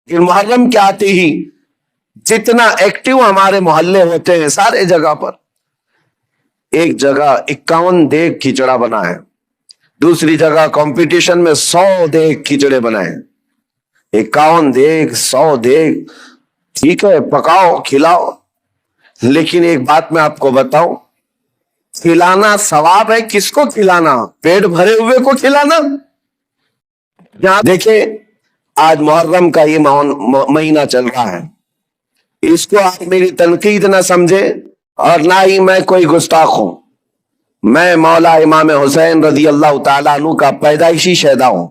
کہ محرم کے آتے ہی جتنا ایکٹیو ہمارے محلے ہوتے ہیں سارے جگہ پر، ایک جگہ 51 دیگ کھچڑا بنا ہے، دوسری جگہ کمپٹیشن میں 100 دیگ کھچڑے بنائے، 51 دیگ 100 دیگ، ٹھیک ہے پکاؤ کھلاؤ، لیکن ایک بات میں آپ کو بتاؤں، کھلانا ثواب ہے، کس کو کھلانا؟ پیٹ بھرے ہوئے کو کھلانا؟ یہاں دیکھیں آج محرم کا یہ مہینہ چل رہا ہے، اس کو آپ میری تنقید نہ سمجھے اور نہ ہی میں کوئی گستاخ ہوں، میں مولا امام حسین رضی اللہ تعالیٰ عنہ کا پیدائشی شہدا ہوں،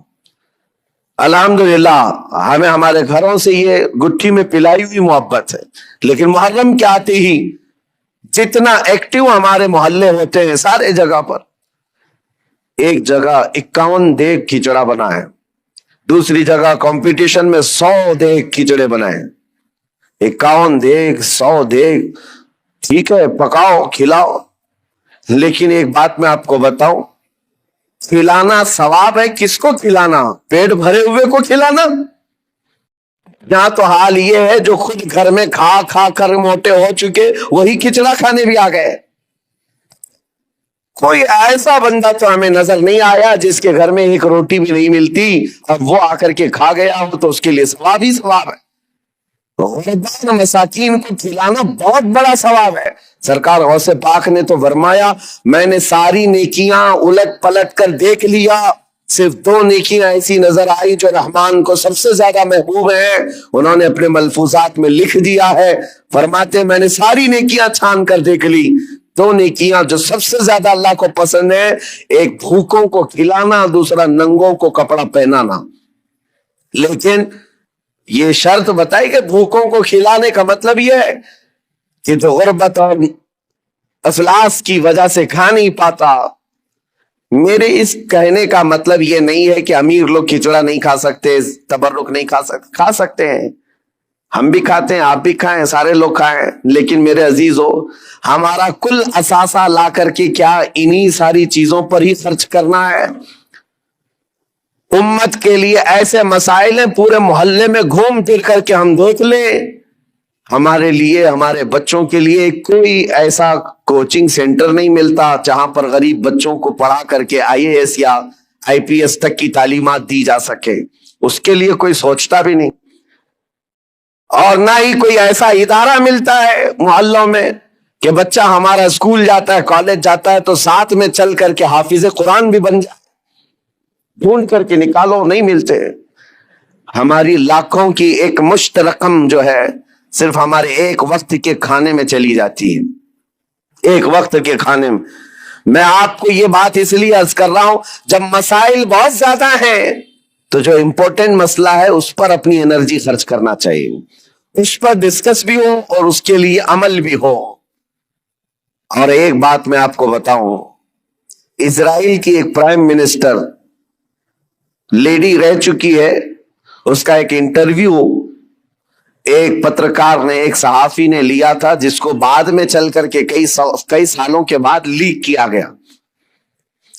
الحمدللہ ہمیں ہمارے گھروں سے یہ گٹھی میں پلائی ہوئی محبت ہے، لیکن محرم کے آتے ہی جتنا ایکٹیو ہمارے محلے ہوتے ہیں سارے جگہ پر، ایک جگہ 51 دیگ کھچڑا بنا ہے، دوسری جگہ کمپٹیشن میں 100 دیگ کھچڑے بنائے، 51 دیگ 100 دیگ، ٹھیک ہے پکاؤ کھلاؤ، لیکن ایک بات میں آپ کو بتاؤں، کھلانا ثواب ہے، کس کو کھلانا؟ پیٹ بھرے ہوئے کو کھلانا؟ یہاں تو حال یہ ہے جو خود گھر میں کھا کھا کر موٹے ہو چکے وہی کھچڑا کھانے بھی آ گئے۔ کوئی ایسا بندہ تو ہمیں نظر نہیں آیا جس کے گھر میں ایک روٹی بھی نہیں ملتی، اب وہ آ کر کے کھا گیا ہو تو اس کے لیے ثواب ہی ثواب ہے۔ غربان مساکین کو کھلانا بہت بڑا ثواب ہے۔ سرکار غوث پاک نے تو فرمایا میں نے ساری نیکیاں الٹ پلٹ کر دیکھ لیا، صرف 2 نیکیاں ایسی نظر آئی جو رحمان کو سب سے زیادہ محبوب ہیں، انہوں نے اپنے ملفوظات میں لکھ دیا ہے، فرماتے میں نے ساری نیکیاں چھان کر دیکھ لی، 2 نیکیاں جو سب سے زیادہ اللہ کو پسند ہے، ایک بھوکوں کو کھلانا، دوسرا ننگوں کو کپڑا پہنانا۔ لیکن یہ شرط بتائی کہ بھوکوں کو کھلانے کا مطلب یہ ہے کہ تو غربت اور افلاس کی وجہ سے کھا نہیں پاتا۔ میرے اس کہنے کا مطلب یہ نہیں ہے کہ امیر لوگ کھچڑا نہیں کھا سکتے، تبرک نہیں کھا سکتے، کھا سکتے ہیں، ہم بھی کھاتے ہیں، آپ بھی کھائیں، سارے لوگ کھائیں، لیکن میرے عزیزو ہمارا کل اثاثہ لا کر کے کیا انہی ساری چیزوں پر ہی خرچ کرنا ہے؟ امت کے لیے ایسے مسائل ہیں پورے محلے میں گھوم پھر کر کے ہم دیکھ لیں، ہمارے لیے ہمارے بچوں کے لیے کوئی ایسا کوچنگ سینٹر نہیں ملتا جہاں پر غریب بچوں کو پڑھا کر کے IAS یا IPS تک کی تعلیمات دی جا سکے، اس کے لیے کوئی سوچتا بھی نہیں، اور نہ ہی کوئی ایسا ادارہ ملتا ہے محلوں میں کہ بچہ ہمارا اسکول جاتا ہے کالج جاتا ہے تو ساتھ میں چل کر کے حافظ قرآن بھی بن جائے، ڈھونڈ کر کے نکالو، نہیں ملتے۔ ہماری لاکھوں کی ایک مشت رقم جو ہے صرف ہمارے ایک وقت کے کھانے میں چلی جاتی ہے، ایک وقت کے کھانے میں آپ کو یہ بات اس لیے عرض کر رہا ہوں، جب مسائل بہت زیادہ ہیں تو جو امپورٹنٹ مسئلہ ہے اس پر اپنی انرجی خرچ کرنا چاہیے، اس پر ڈسکس بھی ہو اور اس کے لیے عمل بھی ہو۔ اور ایک بات میں آپ کو بتاؤں، اسرائیل کی ایک پرائم منسٹر لیڈی رہ چکی ہے، اس کا ایک انٹرویو ایک پترکار نے، ایک صحافی نے لیا تھا، جس کو بعد میں چل کر کے کئی سالوں کے بعد لیک کیا گیا۔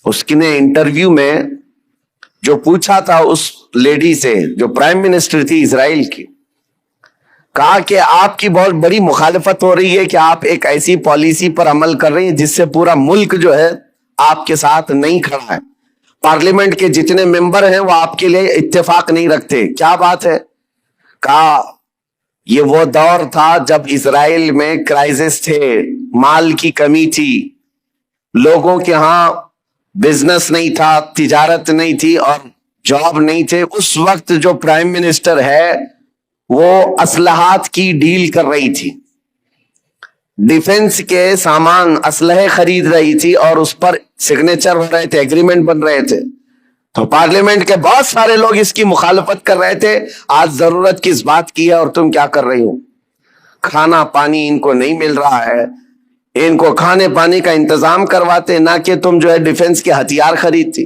اس نے انٹرویو میں جو پوچھا تھا اس لیڈی سے جو پرائم منسٹر تھی اسرائیل کی، کہا کہ آپ کی بہت بڑی مخالفت ہو رہی ہے کہ آپ ایک ایسی پالیسی پر عمل کر رہی ہیں جس سے پورا ملک جو ہے آپ کے ساتھ نہیں کھڑا ہے، پارلیمنٹ کے جتنے ممبر ہیں وہ آپ کے لیے اتفاق نہیں رکھتے، کیا بات ہے؟ کہا یہ وہ دور تھا جب اسرائیل میں کرائسس تھے، مال کی کمی تھی، لوگوں کے ہاں بزنس نہیں تھا، تجارت نہیں تھی اور جاب نہیں تھے، اس وقت جو پرائم منسٹر ہے وہ اسلحات کی ڈیل کر رہی تھی، ڈیفنس کے سامان اسلحے خرید رہی تھی اور اس پر سگنیچر ہو رہے تھے، ایگریمنٹ بن رہے تھے، تو پارلیمنٹ کے بہت سارے لوگ اس کی مخالفت کر رہے تھے، آج ضرورت کس بات کی ہے اور تم کیا کر رہی ہو؟ کھانا پانی ان کو نہیں مل رہا ہے، ان کو کھانے پانی کا انتظام کرواتے، نہ کہ تم جو ہے ڈیفنس کے ہتھیار خریدتی۔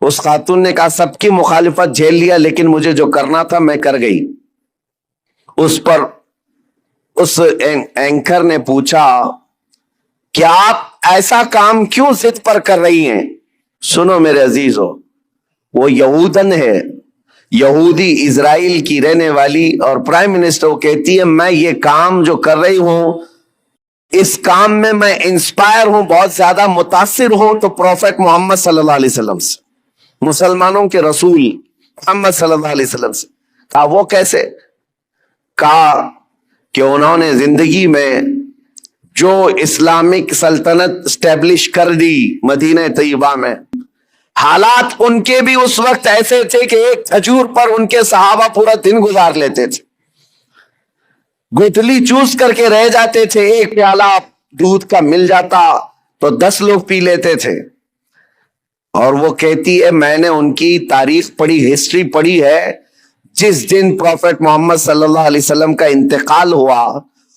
اس خاتون نے کہا سب کی مخالفت جھیل لیا لیکن مجھے جو کرنا تھا میں کر گئی۔ اس پر اس اینکر نے پوچھا کہ آپ ایسا کام کیوں ضد پر کر رہی ہیں؟ سنو میرے عزیزو، وہ یہودن ہے، یہودی اسرائیل کی رہنے والی اور پرائم منسٹر وہ کہتی ہے میں یہ کام جو کر رہی ہوں اس کام میں میں انسپائر ہوں، بہت زیادہ متاثر ہوں تو پروفیٹ محمد صلی اللہ علیہ وسلم سے، مسلمانوں کے رسول محمد صلی اللہ علیہ وسلم سے۔ کہا وہ کیسے؟ کہا کہ انہوں نے زندگی میں جو اسلامک سلطنت اسٹیبلش کر دی مدینہ طیبہ میں، حالات ان کے بھی اس وقت ایسے تھے کہ ایک کھجور پر ان کے صحابہ پورا دن گزار لیتے تھے، گٹلی چوس کر کے رہ جاتے تھے، ایک پیالہ دودھ کا مل جاتا تو 10 لوگ پی لیتے تھے۔ اور وہ کہتی ہے میں نے ان کی تاریخ پڑھی، ہسٹری پڑھی ہے، جس دن پروفیٹ محمد صلی اللہ علیہ وسلم کا انتقال ہوا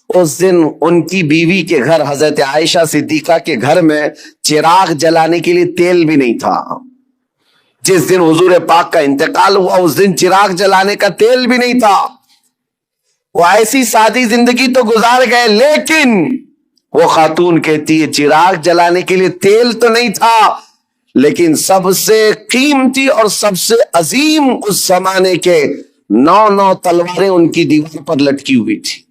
اس دن ان کی بیوی کے گھر حضرت عائشہ صدیقہ کے گھر میں چراغ جلانے کے لیے تیل بھی نہیں تھا۔ جس دن حضور پاک کا انتقال ہوا اس دن چراغ جلانے کا تیل بھی نہیں تھا۔ وہ ایسی سادی زندگی تو گزار گئے، لیکن وہ خاتون کہتی ہے چراغ جلانے کے لیے تیل تو نہیں تھا، لیکن سب سے قیمتی اور سب سے عظیم اس زمانے کے 9 تلواریں ان کی دیوار پر لٹکی ہوئی تھی۔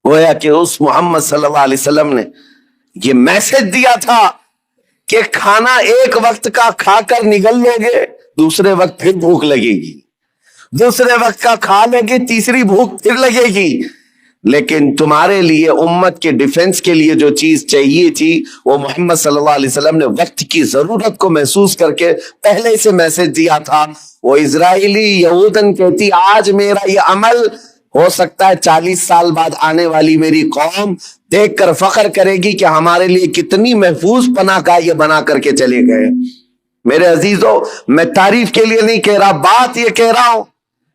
گویا کہ اس محمد صلی اللہ علیہ وسلم نے یہ میسج دیا تھا کہ کھانا ایک وقت کا کھا کر نگل لو گے، دوسرے وقت پھر بھوک لگے گی، دوسرے وقت کا کھا لے گے، تیسری بھوک پھر لگے گی، لیکن تمہارے لیے امت کے ڈیفنس کے لیے جو چیز چاہیے تھی وہ محمد صلی اللہ علیہ وسلم نے وقت کی ضرورت کو محسوس کر کے پہلے سے میسج دیا تھا۔ وہ اسرائیلی یہودن کہتی آج میرا یہ عمل ہو سکتا ہے 40 سال بعد آنے والی میری قوم دیکھ کر فخر کرے گی کہ ہمارے لیے کتنی محفوظ پناہ گاہ یہ بنا کر کے چلے گئے۔ میرے عزیزو، میں تعریف کے لیے نہیں کہہ رہا، بات یہ کہہ رہا ہوں،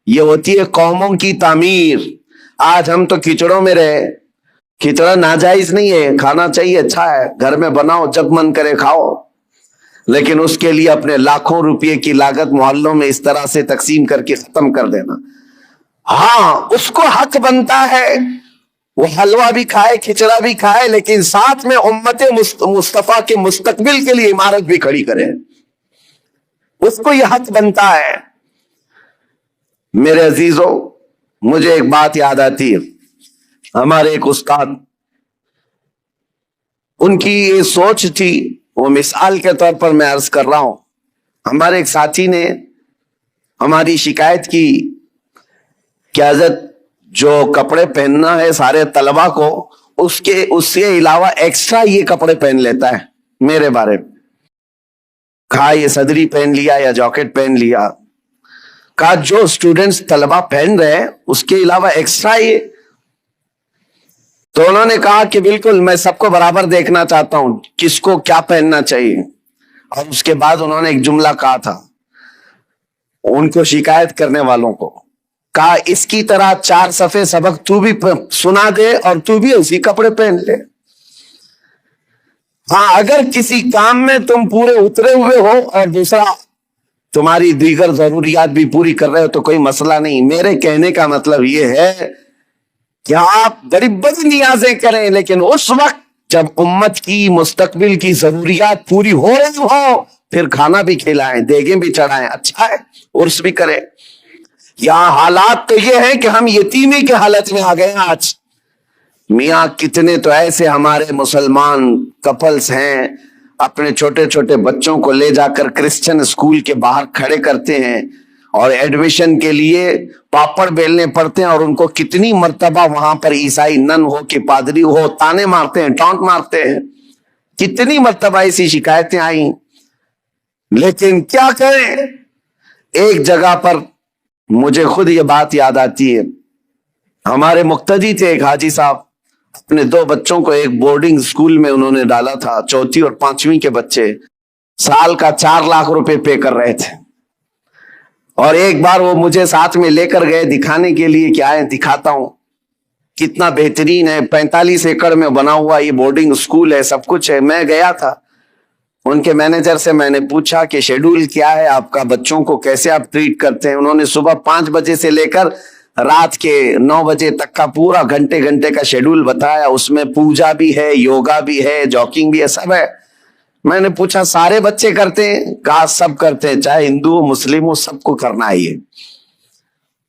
یہ ہوتی ہے قوموں کی تعمیر۔ آج ہم تو کھچڑوں میں رہے، کھچڑا ناجائز نہیں ہے، کھانا چاہیے، اچھا ہے، گھر میں بناؤ، جب من کرے کھاؤ، لیکن اس کے لیے اپنے لاکھوں روپے کی لاگت محلوں میں اس طرح سے تقسیم کر کے ختم کر دینا۔ ہاں اس کو حق بنتا ہے وہ حلوہ بھی کھائے، کھچڑا بھی کھائے، لیکن ساتھ میں امت مصطفیٰ کے مستقبل کے لیے عمارت بھی کھڑی کرے، اس کو یہ حق بنتا ہے۔ میرے عزیزو، مجھے ایک بات یاد آتی ہے، ہمارے ایک استاد، ان کی یہ سوچ تھی، وہ مثال کے طور پر میں عرض کر رہا ہوں، ہمارے ایک ساتھی نے ہماری شکایت کی کہ حضرت جو کپڑے پہننا ہے سارے طلبہ کو، اس کے علاوہ ایکسٹرا یہ کپڑے پہن لیتا ہے میرے بارے میں۔ کہا یہ صدری پہن لیا یا جاکٹ پہن لیا، کہا جو اسٹوڈنٹس طلبہ پہن رہے ہیں اس کے علاوہ ایکسٹرا یہ۔ تو انہوں نے کہا کہ بالکل میں سب کو برابر دیکھنا چاہتا ہوں، کس کو کیا پہننا چاہیے۔ اور اس کے بعد انہوں نے ایک جملہ کہا تھا ان کو شکایت کرنے والوں کو، کہا اس کی طرح 4 صفحے سبق تو بھی سنا دے اور تو بھی اسی کپڑے پہن لے۔ ہاں اگر کسی کام میں تم پورے اترے ہوئے ہو اور دوسرا تمہاری دیگر ضروریات بھی پوری کر رہے ہو تو کوئی مسئلہ نہیں۔ میرے کہنے کا مطلب یہ ہے کہ آپ غریب بد نیازیں کریں، لیکن اس وقت جب امت کی مستقبل کی ضروریات پوری ہو رہی ہو پھر کھانا بھی کھلائیں، دیگیں بھی چڑھائیں، اچھا ہے، عرس بھی کریں۔ یہاں حالات تو یہ ہے کہ ہم یتیمی کے حالت میں آ گئے ہیں آج۔ میاں کتنے تو ایسے ہمارے مسلمان کپلز ہیں اپنے چھوٹے چھوٹے بچوں کو لے جا کر کرسچن اسکول کے باہر کھڑے کرتے ہیں اور ایڈمیشن کے لیے پاپڑ بیلنے پڑتے ہیں، اور ان کو کتنی مرتبہ وہاں پر عیسائی نن ہو کہ پادری ہو تانے مارتے ہیں، ٹانٹ مارتے ہیں، کتنی مرتبہ ایسی شکایتیں آئیں۔ لیکن کیا کریں، ایک جگہ پر مجھے خود یہ بات یاد آتی ہے، ہمارے مقتدی تھے ایک حاجی صاحب، اپنے 2 بچوں کو ایک بورڈنگ اسکول میں انہوں نے ڈالا تھا، 4 اور 5ویں کے بچے، سال کا 4 لاکھ روپے پے کر رہے تھے۔ اور ایک بار وہ مجھے ساتھ میں لے کر گئے دکھانے کے لیے کہ آئے دکھاتا ہوں کتنا بہترین ہے، 45 ایکڑ میں بنا ہوا یہ بورڈنگ اسکول ہے، سب کچھ ہے۔ میں گیا تھا ان کے مینیجر سے، میں نے پوچھا کہ شیڈول کیا ہے آپ کا، بچوں کو کیسے آپ ٹریٹ کرتے ہیں۔ انہوں نے صبح 5 بجے سے لے کر رات کے 9 بجے تک کا پورا گھنٹے کا شیڈول بتایا، اس میں پوجا بھی ہے، یوگا بھی ہے، جاگنگ بھی ہے، سب ہے۔ میں نے پوچھا سارے بچے کرتے ہیں؟ کہا سب کرتے ہیں، چاہے ہندو ہو مسلم ہو، سب کو کرنا ہے یہ۔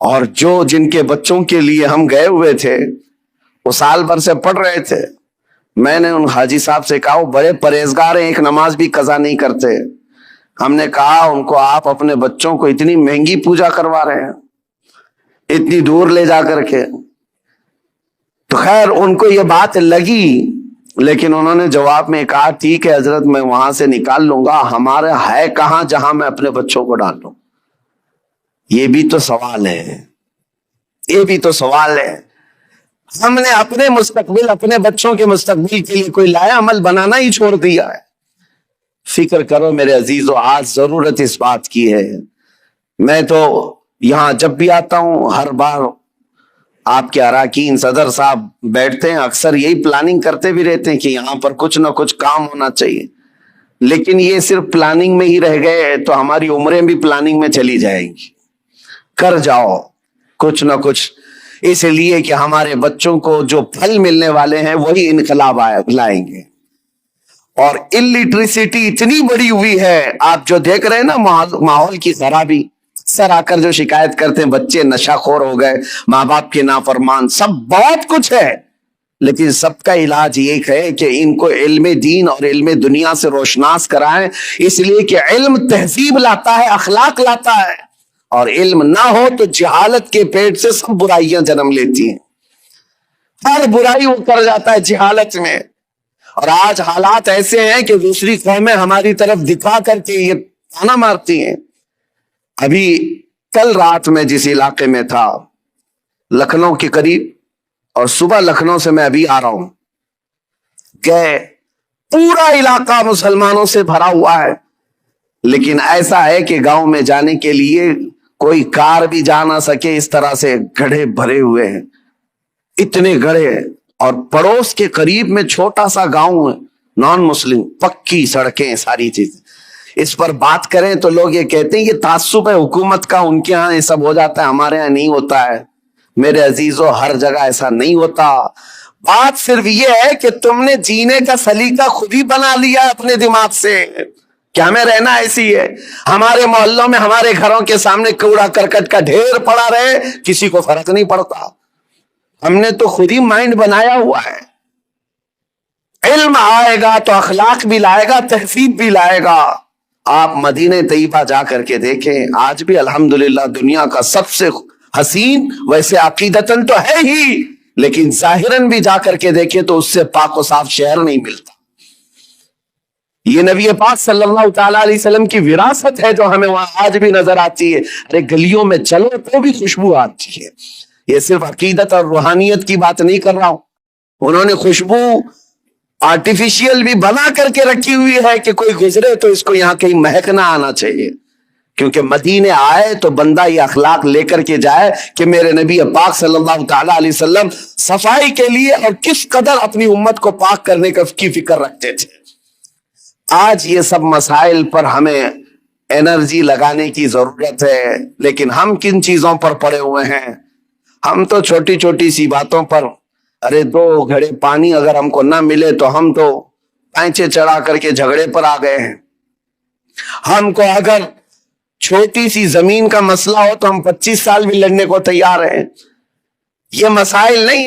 اور جن کے بچوں کے لیے ہم گئے ہوئے تھے وہ سال بھر سے پڑھ رہے تھے، میں نے ان حاجی صاحب سے کہا وہ بڑے پرہیزگار ہیں، ایک نماز بھی قضا نہیں کرتے۔ ہم نے کہا ان کو آپ اپنے بچوں کو اتنی مہنگی پوجا کروا رہے ہیں، اتنی دور لے جا کر کے۔ تو خیر ان کو یہ بات لگی، لیکن انہوں نے جواب میں کہا ٹھیک ہے حضرت میں وہاں سے نکال لوں گا، ہمارا ہے کہاں جہاں میں اپنے بچوں کو ڈال دوں؟ یہ بھی تو سوال ہے، یہ بھی تو سوال ہے۔ ہم نے اپنے مستقبل، اپنے بچوں کے مستقبل کے لیے کوئی لایا عمل بنانا ہی چھوڑ دیا ہے۔ فکر کرو میرے عزیزو، آج ضرورت اس بات کی ہے۔ میں تو یہاں جب بھی آتا ہوں ہر بار آپ کے اراکین صدر صاحب بیٹھتے ہیں، اکثر یہی پلاننگ کرتے بھی رہتے ہیں کہ یہاں پر کچھ نہ کچھ کام ہونا چاہیے، لیکن یہ صرف پلاننگ میں ہی رہ گئے تو ہماری عمریں بھی پلاننگ میں چلی جائیں گی۔ کر جاؤ کچھ نہ کچھ، اس لیے کہ ہمارے بچوں کو جو پھل ملنے والے ہیں وہی انقلاب لائیں گے۔ اور الٹریسٹی اتنی بڑی ہوئی ہے، آپ جو دیکھ رہے ہیں نا ماحول کی خرابی، سر آ کر جو شکایت کرتے ہیں بچے نشہ خور ہو گئے، ماں باپ کے نافرمان، سب بہت کچھ ہے، لیکن سب کا علاج یہ ہے کہ ان کو علم دین اور علم دنیا سے روشناس کرائیں، اس لیے کہ علم تہذیب لاتا ہے، اخلاق لاتا ہے، اور علم نہ ہو تو جہالت کے پیٹ سے سب برائیاں جنم لیتی ہیں، ہر برائی وہ کر جاتا ہے جہالت میں۔ اور آج حالات ایسے ہیں کہ دوسری قومیں ہماری طرف دکھا کر کے یہ تانا مارتی ہیں۔ ابھی کل رات میں جس علاقے میں تھا لکھنؤ کے قریب، اور صبح لکھنؤ سے میں ابھی آ رہا ہوں، کہ پورا علاقہ مسلمانوں سے بھرا ہوا ہے، لیکن ایسا ہے کہ گاؤں میں جانے کے لیے کوئی کار بھی جا نہ سکے، اس طرح سے گڑھے بھرے ہوئے ہیں، اتنے گڑھے۔ اور پڑوس کے قریب میں چھوٹا سا گاؤں ہے نان مسلم، پکی سڑکیں، ساری چیزیں۔ اس پر بات کریں تو لوگ یہ کہتے ہیں یہ تعصب ہے حکومت کا، ان کے ہاں یہ سب ہو جاتا ہے، ہمارے ہاں نہیں ہوتا ہے۔ میرے عزیزو ہر جگہ ایسا نہیں ہوتا، بات صرف یہ ہے کہ تم نے جینے کا سلیقہ خود ہی بنا لیا ہے اپنے دماغ سے کہ ہمیں رہنا ایسی ہے۔ ہمارے محلوں میں، ہمارے گھروں کے سامنے کوڑا کرکٹ کا ڈھیر پڑا رہے، کسی کو فرق نہیں پڑتا، ہم نے تو خود ہی مائنڈ بنایا ہوا ہے۔ علم آئے گا تو اخلاق بھی لائے گا، تہذیب بھی لائے گا۔ آپ مدینہ طیبہ جا کر کے دیکھیں، آج بھی الحمدللہ دنیا کا سب سے حسین، ویسے عقیدتاً تو ہے ہی، لیکن ظاہراً بھی جا کر کے دیکھیں تو اس سے پاک و صاف شہر نہیں ملتا۔ یہ نبی پاک صلی اللہ تعالیٰ علیہ وسلم کی وراثت ہے جو ہمیں وہاں آج بھی نظر آتی ہے۔ ارے گلیوں میں چلو تو بھی خوشبو آتی ہے۔ یہ صرف عقیدت اور روحانیت کی بات نہیں کر رہا ہوں، انہوں نے خوشبو آرٹیفیشیل بھی بنا کر کے رکھی ہوئی ہے کہ کوئی گزرے تو اس کو یہاں کہیں مہکنا آنا چاہیے، کیونکہ مدینے آئے تو بندہ یہ اخلاق لے کر کے جائے کہ میرے نبی پاک صلی اللہ تعالیٰ علیہ وسلم صفائی کے لیے اور کس قدر اپنی امت کو پاک کرنے کی فکر رکھتے تھے۔ آج یہ سب مسائل پر ہمیں انرجی لگانے کی ضرورت ہے، لیکن ہم کن چیزوں پر پڑے ہوئے ہیں؟ ہم تو چھوٹی چھوٹی سی باتوں پر، ارے 2 گھڑے پانی اگر ہم کو نہ ملے تو ہم تو پینچے چڑھا کر کے جھگڑے پر آ گئے ہیں۔ ہم کو اگر چھوٹی سی زمین کا مسئلہ ہو تو ہم 25 سال بھی لڑنے کو تیار ہیں۔ یہ مسائل نہیں